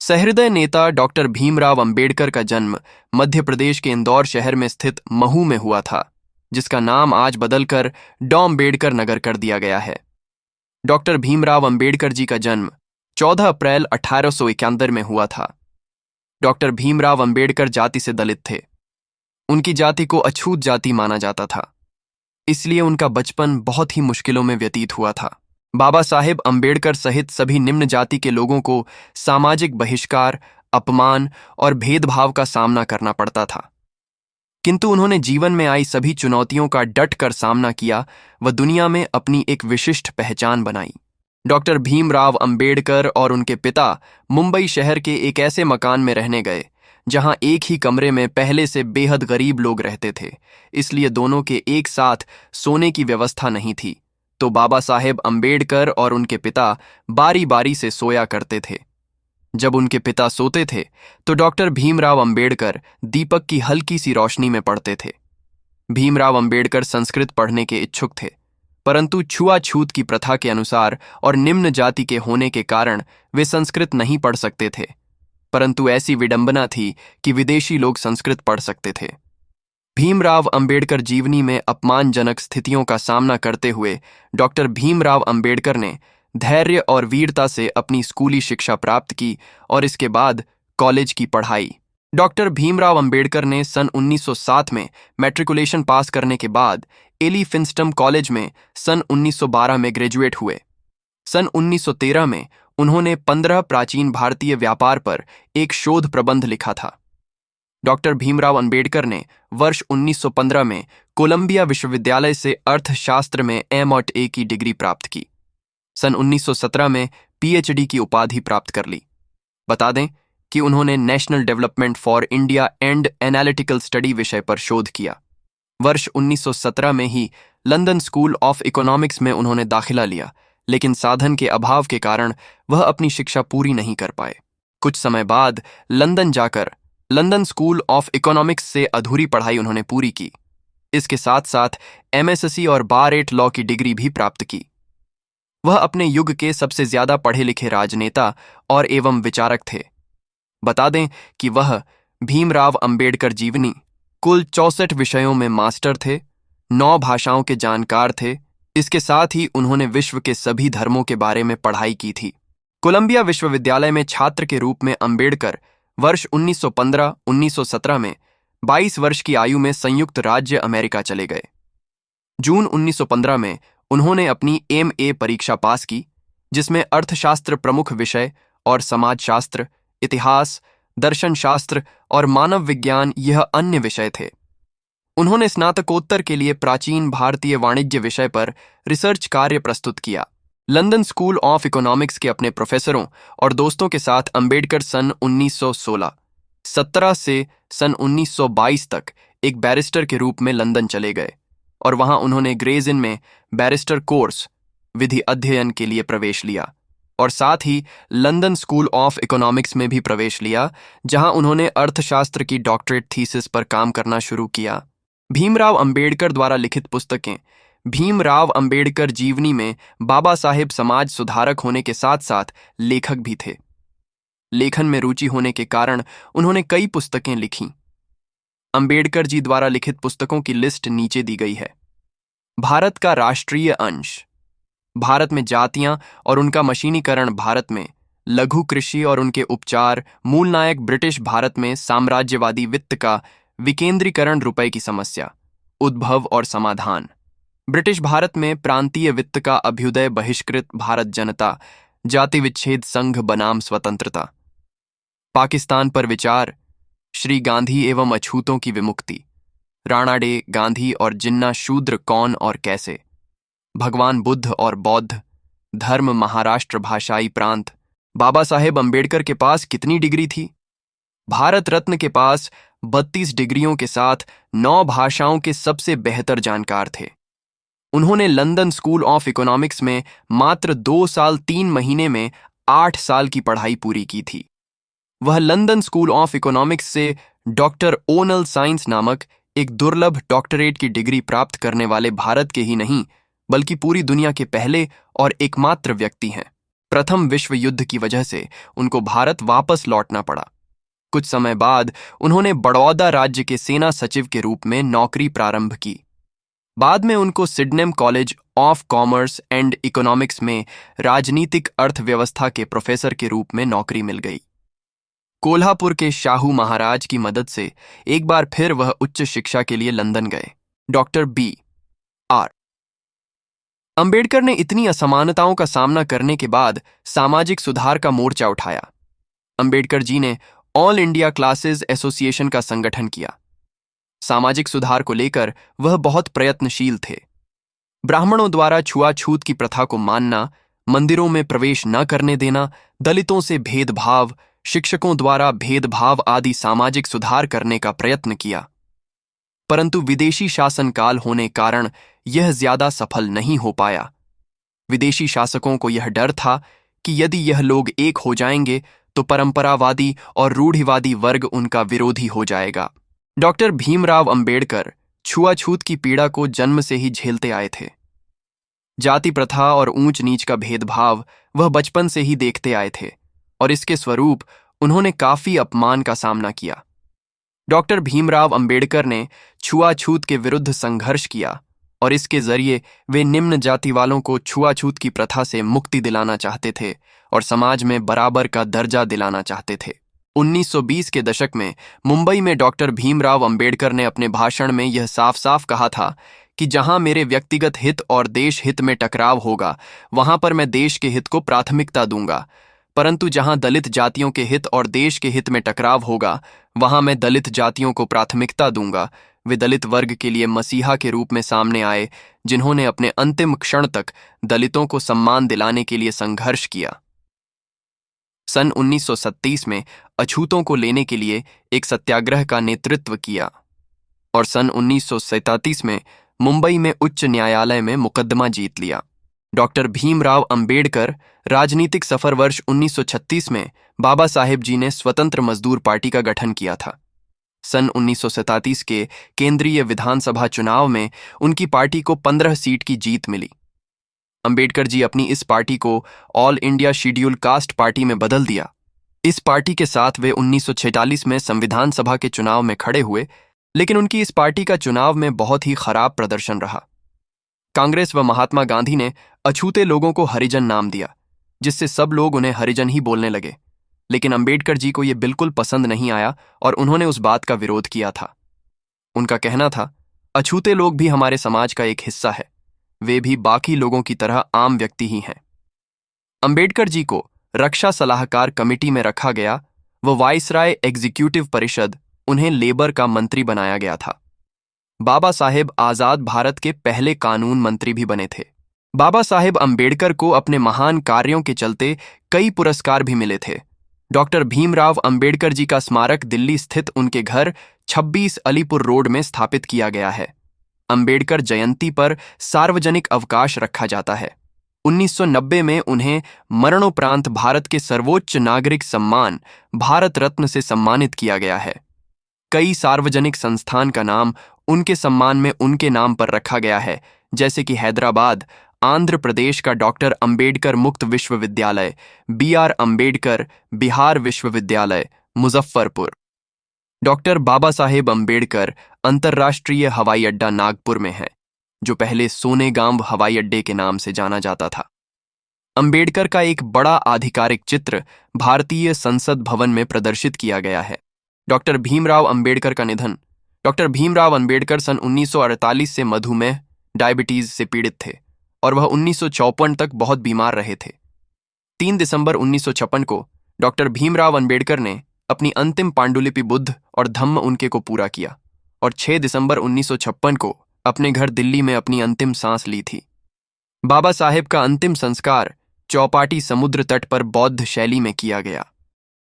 सहृदय नेता डॉक्टर भीमराव अंबेडकर का जन्म मध्य प्रदेश के इंदौर शहर में स्थित महू में हुआ था, जिसका नाम आज बदलकर डॉ अम्बेडकर नगर कर दिया गया है। डॉक्टर भीमराव अंबेडकर जी का जन्म 14 अप्रैल 1871 में हुआ था। डॉक्टर भीमराव अंबेडकर जाति से दलित थे। उनकी जाति को अछूत जाति माना जाता था, इसलिए उनका बचपन बहुत ही मुश्किलों में व्यतीत हुआ था। बाबा साहेब अंबेडकर सहित सभी निम्न जाति के लोगों को सामाजिक बहिष्कार, अपमान और भेदभाव का सामना करना पड़ता था, किंतु उन्होंने जीवन में आई सभी चुनौतियों का डट कर सामना किया व दुनिया में अपनी एक विशिष्ट पहचान बनाई। डॉक्टर भीमराव अंबेडकर और उनके पिता मुंबई शहर के एक ऐसे मकान में रहने गए जहां एक ही कमरे में पहले से बेहद गरीब लोग रहते थे, इसलिए दोनों के एक साथ सोने की व्यवस्था नहीं थी। तो बाबा साहेब अंबेडकर और उनके पिता बारी बारी से सोया करते थे। जब उनके पिता सोते थे तो डॉक्टर भीमराव अंबेडकर दीपक की हल्की सी रोशनी में पढ़ते थे। भीमराव अंबेडकर संस्कृत पढ़ने के इच्छुक थे, परंतु छुआछूत की प्रथा के अनुसार और निम्न जाति के होने के कारण वे संस्कृत नहीं पढ़ सकते थे, परंतु ऐसी विडंबना थी कि विदेशी लोग संस्कृत पढ़ सकते थे। भीमराव अंबेडकर जीवनी में अपमानजनक स्थितियों का सामना करते हुए डॉक्टर भीमराव अंबेडकर ने धैर्य और वीरता से अपनी स्कूली शिक्षा प्राप्त की और इसके बाद कॉलेज की पढ़ाई। डॉक्टर भीमराव अंबेडकर ने सन 1907 में मैट्रिकुलेशन पास करने के बाद एली फिंस्टन कॉलेज में सन 1912 में ग्रेजुएट हुए। सन 1913 में उन्होंने 15 प्राचीन भारतीय व्यापार पर एक शोध प्रबंध लिखा था। डॉक्टर भीमराव अंबेडकर ने वर्ष 1915 में कोलंबिया विश्वविद्यालय से अर्थशास्त्र में M.A की डिग्री प्राप्त की। सन 1917 में PhD की उपाधि प्राप्त कर ली। बता दें कि उन्होंने national development for India and analytical study विषय पर शोध किया। वर्ष 1917 में ही लंदन स्कूल ऑफ इकोनॉमिक्स में उन्होंने दाखिला लिया, लेकिन साधन के अभाव के कारण वह अपनी शिक्षा पूरी नहीं कर पाए। कुछ समय बाद लंदन जाकर लंदन स्कूल ऑफ इकोनॉमिक्स से अधूरी पढ़ाई उन्होंने पूरी की। इसके साथ साथ MSc और बार 8 लॉ की डिग्री भी प्राप्त की। वह अपने युग के सबसे ज्यादा पढ़े लिखे राजनेता और एवं विचारक थे। बता दें कि वह भीमराव अंबेडकर जीवनी कुल 64 विषयों में मास्टर थे, 9 भाषाओं के जानकार थे। इसके साथ ही उन्होंने विश्व के सभी धर्मों के बारे में पढ़ाई की थी। कोलंबिया विश्वविद्यालय में छात्र के रूप में अंबेडकर वर्ष 1915-1917 में 22 वर्ष की आयु में संयुक्त राज्य अमेरिका चले गए। जून 1915 में उन्होंने अपनी MA परीक्षा पास की, जिसमें अर्थशास्त्र प्रमुख विषय और समाजशास्त्र, इतिहास, दर्शनशास्त्र और मानव विज्ञान यह अन्य विषय थे। उन्होंने स्नातकोत्तर के लिए प्राचीन भारतीय वाणिज्य विषय पर रिसर्च कार्य प्रस्तुत किया। लंदन स्कूल ऑफ इकोनॉमिक्स के अपने प्रोफेसरों और दोस्तों के साथ अंबेडकर सन 1916-17 से सन 1922 तक एक बैरिस्टर के रूप में लंदन चले गए और वहां उन्होंने ग्रेज इन में बैरिस्टर कोर्स विधि अध्ययन के लिए प्रवेश लिया और साथ ही लंदन स्कूल ऑफ इकोनॉमिक्स में भी प्रवेश लिया, जहां उन्होंने अर्थशास्त्र की डॉक्टरेट थीसिस पर काम करना शुरू किया। भीमराव अंबेडकर द्वारा लिखित पुस्तकें भीमराव अंबेडकर जीवनी में बाबा साहेब समाज सुधारक होने के साथ साथ लेखक भी थे। लेखन में रुचि होने के कारण उन्होंने कई पुस्तकें लिखीं। अंबेडकर जी द्वारा लिखित पुस्तकों की लिस्ट नीचे दी गई है। भारत का राष्ट्रीय अंश, भारत में जातियां और उनका मशीनीकरण, भारत में लघु कृषि और उनके उपचार, मूल नायक ब्रिटिश भारत में साम्राज्यवादी वित्त का विकेंद्रीकरण, रुपए की समस्या, उद्भव और समाधान, ब्रिटिश भारत में प्रांतीय वित्त का अभ्युदय, बहिष्कृत भारत जनता, जाति विच्छेद संघ बनाम स्वतंत्रता, पाकिस्तान पर विचार, श्री गांधी एवं अछूतों की विमुक्ति, राणा डे, गांधी और जिन्ना शूद्र कौन और कैसे, भगवान बुद्ध और बौद्ध धर्म, महाराष्ट्र भाषाई प्रांत। बाबा साहेब अंबेडकर के पास कितनी डिग्री थी? भारत रत्न के पास 32 डिग्रियों के साथ 9 भाषाओं के सबसे बेहतर जानकार थे। उन्होंने लंदन स्कूल ऑफ इकोनॉमिक्स में मात्र 2 साल 3 महीने में 8 साल की पढ़ाई पूरी की थी। वह लंदन स्कूल ऑफ इकोनॉमिक्स से डॉक्टर ओनल साइंस नामक एक दुर्लभ डॉक्टरेट की डिग्री प्राप्त करने वाले भारत के ही नहीं बल्कि पूरी दुनिया के पहले और एकमात्र व्यक्ति हैं। प्रथम विश्व युद्ध की वजह से उनको भारत वापस लौटना पड़ा। कुछ समय बाद उन्होंने बड़ौदा राज्य के सेना सचिव के रूप में नौकरी प्रारंभ की। बाद में उनको Sydenham college of commerce and economics में राजनीतिक अर्थव्यवस्था के प्रोफेसर के रूप में नौकरी मिल गई। कोल्हापुर के शाहू महाराज की मदद से एक बार फिर वह उच्च शिक्षा के लिए लंदन गए। Doctor B.R. अंबेडकर ने इतनी असमानताओं का सामना करने के बाद सामाजिक सुधार का मोर्चा उठाया। अंबेडकर जी ने ऑल इंडिया क्लासेस एसोसिएशन का संगठन किया। सामाजिक सुधार को लेकर वह बहुत प्रयत्नशील थे। ब्राह्मणों द्वारा छुआछूत की प्रथा को मानना, मंदिरों में प्रवेश न करने देना, दलितों से भेदभाव, शिक्षकों द्वारा भेदभाव आदि सामाजिक सुधार करने का प्रयत्न किया। परंतु विदेशी शासनकाल होने कारण यह ज्यादा सफल नहीं हो पाया। विदेशी शासकों को यह डर था कि यदि यह लोग एक हो जाएंगे तो परंपरावादी और रूढ़िवादी वर्ग उनका विरोधी हो जाएगा। डॉक्टर भीमराव अंबेडकर छुआछूत की पीड़ा को जन्म से ही झेलते आए थे। जाति प्रथा और ऊंच नीच का भेदभाव वह बचपन से ही देखते आए थे और इसके स्वरूप उन्होंने काफी अपमान का सामना किया। डॉक्टर भीमराव अंबेडकर ने छुआछूत के विरुद्ध संघर्ष किया और इसके जरिए वे निम्न जाति वालों को छुआछूत की प्रथा से मुक्ति दिलाना चाहते थे और समाज में बराबर का दर्जा दिलाना चाहते थे। 1920 के दशक में मुंबई में डॉक्टर भीमराव अंबेडकर ने अपने भाषण में यह साफ साफ कहा था कि जहां मेरे व्यक्तिगत हित और देश हित में टकराव होगा वहां पर मैं देश के हित को प्राथमिकता दूंगा, परंतु जहां दलित जातियों के हित और देश के हित में टकराव होगा वहां मैं दलित जातियों को प्राथमिकता दूंगा। वे दलित वर्ग के लिए मसीहा के रूप में सामने आए, जिन्होंने अपने अंतिम क्षण तक दलितों को सम्मान दिलाने के लिए संघर्ष किया। सन 1937 में अछूतों को लेने के लिए एक सत्याग्रह का नेतृत्व किया और सन 1937 में मुंबई में उच्च न्यायालय में मुकदमा जीत लिया। डॉक्टर भीमराव अंबेडकर राजनीतिक सफर वर्ष 1936 में बाबा साहेब जी ने स्वतंत्र मजदूर पार्टी का गठन किया था। सन 1937 के केंद्रीय विधानसभा चुनाव में उनकी पार्टी को 15 सीट की जीत मिली। अंबेडकर जी अपनी इस पार्टी को all India schedule caste party में बदल दिया। इस पार्टी के साथ वे 1946 में संविधान सभा के चुनाव में खड़े हुए, लेकिन उनकी इस पार्टी का चुनाव में बहुत ही खराब प्रदर्शन रहा। कांग्रेस व महात्मा गांधी ने अछूते लोगों को हरिजन नाम दिया, जिससे सब लोग उन्हें हरिजन ही बोलने लगे, लेकिन अंबेडकर जी को यह बिल्कुल पसंद नहीं आया और उन्होंने उस बात का विरोध किया था। उनका कहना था, अछूते लोग भी हमारे समाज का एक हिस्सा है, वे भी बाकी लोगों की तरह आम व्यक्ति ही हैं। अंबेडकर जी को रक्षा सलाहकार कमेटी में रखा गया व वाइसराय एग्जीक्यूटिव परिषद उन्हें लेबर का मंत्री बनाया गया था। बाबा साहेब आजाद भारत के पहले कानून मंत्री भी बने थे। बाबा साहेब अंबेडकर को अपने महान कार्यों के चलते कई पुरस्कार भी मिले थे। डॉक्टर भीमराव अंबेडकर जी का स्मारक दिल्ली स्थित उनके घर 26 अलीपुर रोड में स्थापित किया गया है। अंबेडकर जयंती पर सार्वजनिक अवकाश रखा जाता है। 1990 में उन्हें मरणोपरांत भारत के सर्वोच्च नागरिक सम्मान भारत रत्न से सम्मानित किया गया है। कई सार्वजनिक संस्थान का नाम उनके सम्मान में उनके नाम पर रखा गया है, जैसे कि हैदराबाद, आंध्र प्रदेश का डॉक्टर अंबेडकर मुक्त विश्वविद्यालय, B.R. अंबेडकर बिहार विश्वविद्यालय, मुजफ्फरपुर। डॉक्टर बाबा साहेब अंबेडकर अंतर्राष्ट्रीय हवाई अड्डा नागपुर में है, जो पहले सोनेगांव हवाई अड्डे के नाम से जाना जाता था। अंबेडकर का एक बड़ा आधिकारिक चित्र भारतीय संसद भवन में प्रदर्शित किया गया है। डॉक्टर भीमराव अंबेडकर का निधन। डॉक्टर भीमराव अंबेडकर सन 1948 से मधुमेह, डायबिटीज से पीड़ित थे और वह 1954 तक बहुत बीमार रहे थे। 3 दिसंबर 1956 को डॉक्टर भीमराव अंबेडकर ने अपनी अंतिम पांडुलिपि बुद्ध और धम्म उनके को पूरा किया और 6 दिसंबर 1956 को अपने घर दिल्ली में अपनी अंतिम सांस ली थी। बाबा साहेब का अंतिम संस्कार चौपाटी समुद्र तट पर बौद्ध शैली में किया गया।